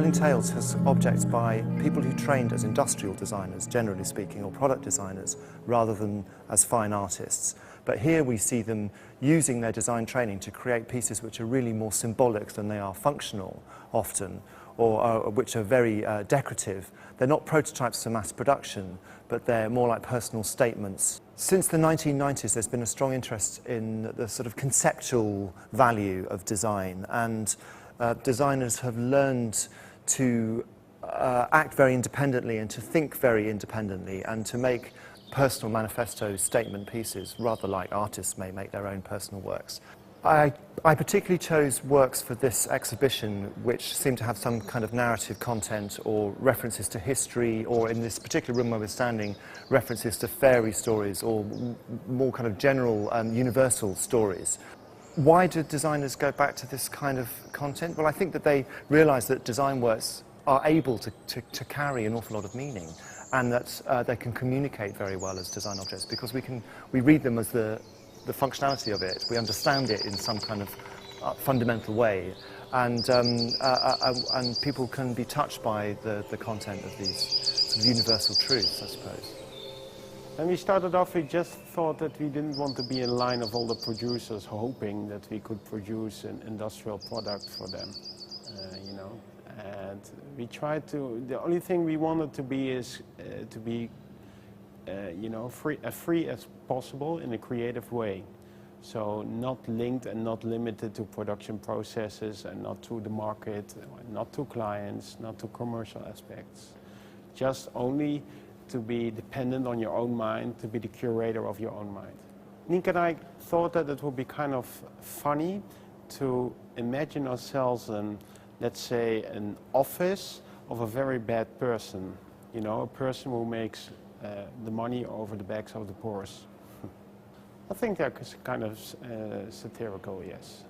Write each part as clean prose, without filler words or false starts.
Telling Tales has objects by people who trained as industrial designers, generally speaking, or product designers, rather than as fine artists. But here we see them using their design training to create pieces which are really more symbolic than they are functional, often, or which are very decorative. They're not prototypes for mass production, but they're more like personal statements. Since the 1990s, there's been a strong interest in the sort of conceptual value of design, and designers have learned to act very independently and to think very independently and to make personal manifesto statement pieces, rather like artists may make their own personal works. I particularly chose works for this exhibition which seem to have some kind of narrative content or references to history, or in this particular room where we're standing, references to fairy stories or more kind of general universal stories. Why do designers go back to this kind of content? Well, I think that they realise that design works are able to carry an awful lot of meaning, and that they can communicate very well as design objects, because we read them as the functionality of it. We understand it in some kind of fundamental way, and people can be touched by the content of these sort of universal truths, I suppose. When we started off, we just thought that we didn't want to be in line of all the producers hoping that we could produce an industrial product for them, you know. And we tried to, the only thing we wanted to be is to be, you know, as free as possible in a creative way. So not linked and not limited to production processes and not to the market, not to clients, not to commercial aspects. Just only to be dependent on your own mind, to be the curator of your own mind. Nick and I thought that it would be kind of funny to imagine ourselves in, let's say, an office of a very bad person. You know, a person who makes the money over the backs of the poor. I think that's kind of satirical, yes.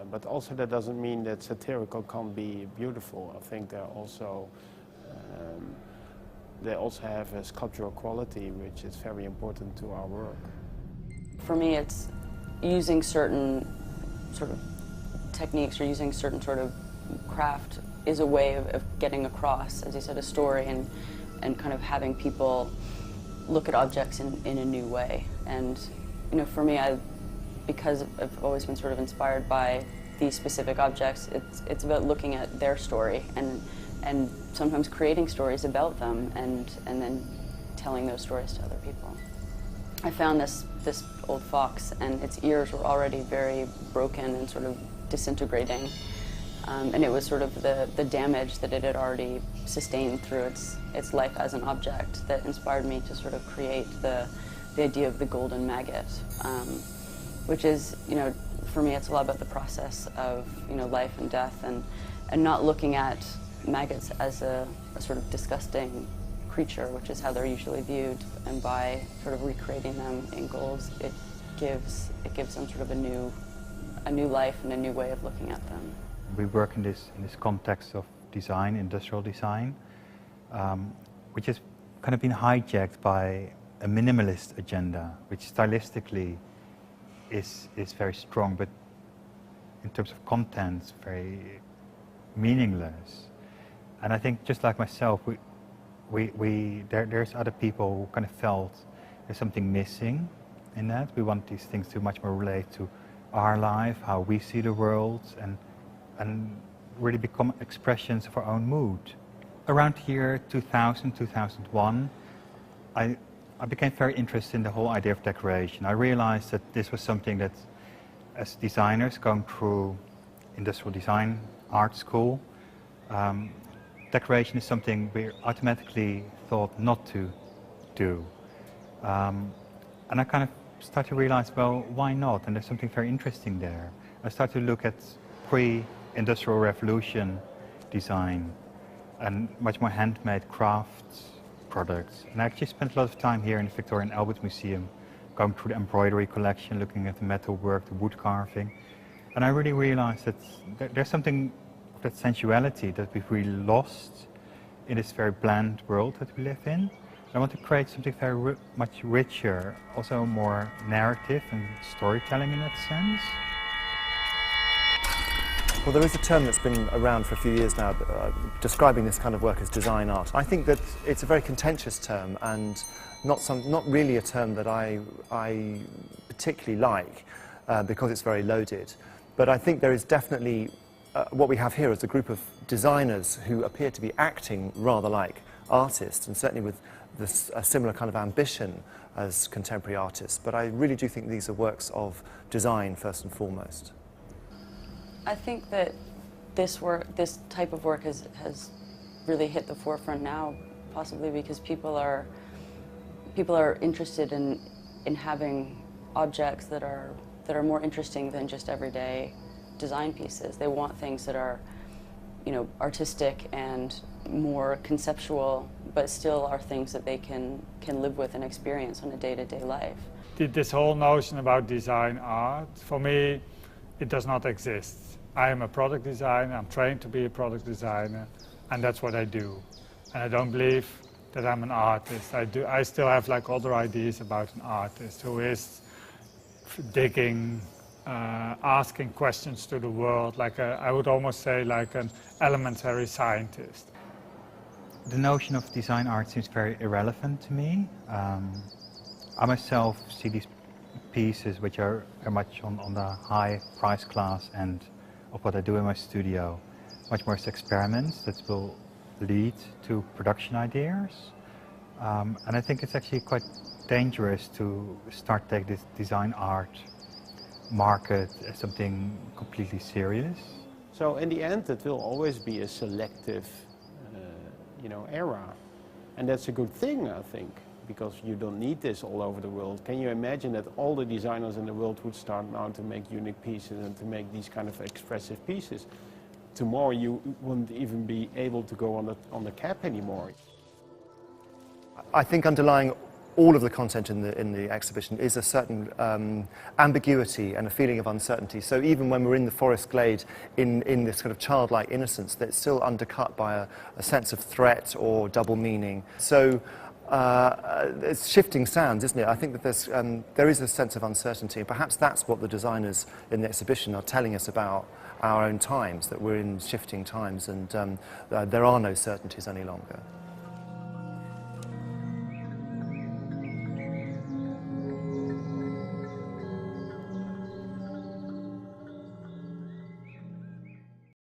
But also that doesn't mean that satirical can't be beautiful. I think they also have a sculptural quality, which is very important to our work. For me, it's using certain sort of techniques or using certain sort of craft is a way of getting across, as you said, a story, and kind of having people look at objects in a new way. And you know, for me, because I've always been sort of inspired by these specific objects, it's about looking at their story and sometimes creating stories about them and then telling those stories to other people. I found this old fox, and its ears were already very broken and sort of disintegrating. And it was sort of the damage that it had already sustained through its life as an object that inspired me to sort of create the idea of the golden maggot, which is, you know, for me it's a lot about the process of, you know, life and death, and not looking at maggots as a sort of disgusting creature, which is how they're usually viewed, and by sort of recreating them in golds, it gives them sort of a new life and a new way of looking at them. We work in this context of design, industrial design, which has kind of been hijacked by a minimalist agenda, which stylistically is very strong, but in terms of content, very meaningless. And I think, just like myself, there's other people who kind of felt there's something missing in that. We want these things to much more relate to our life, how we see the world, and really become expressions of our own mood. Around here, 2000, 2001, I became very interested in the whole idea of decoration. I realized that this was something that, as designers going through industrial design art school, decoration is something we automatically thought not to do. And I kind of started to realize, well, why not? And there's something very interesting there. I started to look at pre-industrial revolution design and much more handmade crafts products. And I actually spent a lot of time here in the Victoria and Albert Museum, going through the embroidery collection, looking at the metalwork, the wood carving. And I really realized that there's something of that sensuality that we've really lost in this very bland world that we live in. I want to create something very much richer, also more narrative and storytelling in that sense. Well, there is a term that's been around for a few years now describing this kind of work as design art. I think that it's a very contentious term and not really a term that I particularly like because it's very loaded. But I think there is definitely what we have here is a group of designers who appear to be acting rather like artists, and certainly with a similar kind of ambition as contemporary artists. But I really do think these are works of design first and foremost. I think that this type of work has really hit the forefront now, possibly because people are interested in having objects that are more interesting than just everyday design pieces. They want things that are, you know, artistic and more conceptual, but still are things that they can live with and experience on a day-to-day life. This whole notion about design art, for me, it does not exist. I am a product designer, I'm trained to be a product designer, and that's what I do. And I don't believe that I'm an artist. I still have like other ideas about an artist who is digging, asking questions to the world, like I would almost say like an elementary scientist. The notion of design art seems very irrelevant to me. I myself see these pieces which are very much on the high price class end of what I do in my studio, much more as experiments that will lead to production ideas. And I think it's actually quite dangerous to start take this design art market as something completely serious. So in the end, it will always be a selective, era, and that's a good thing, I think, because you don't need this all over the world. Can you imagine that all the designers in the world would start now to make unique pieces and to make these kind of expressive pieces? Tomorrow you wouldn't even be able to go on the cab anymore. I think underlying all of the content in the exhibition is a certain ambiguity and a feeling of uncertainty. So even when we're in the forest glade in this kind of childlike innocence, that's still undercut by a sense of threat or double meaning. So it's shifting sands, isn't it? I think that there is a sense of uncertainty, and perhaps that's what the designers in the exhibition are telling us about our own times, that we're in shifting times and there are no certainties any longer.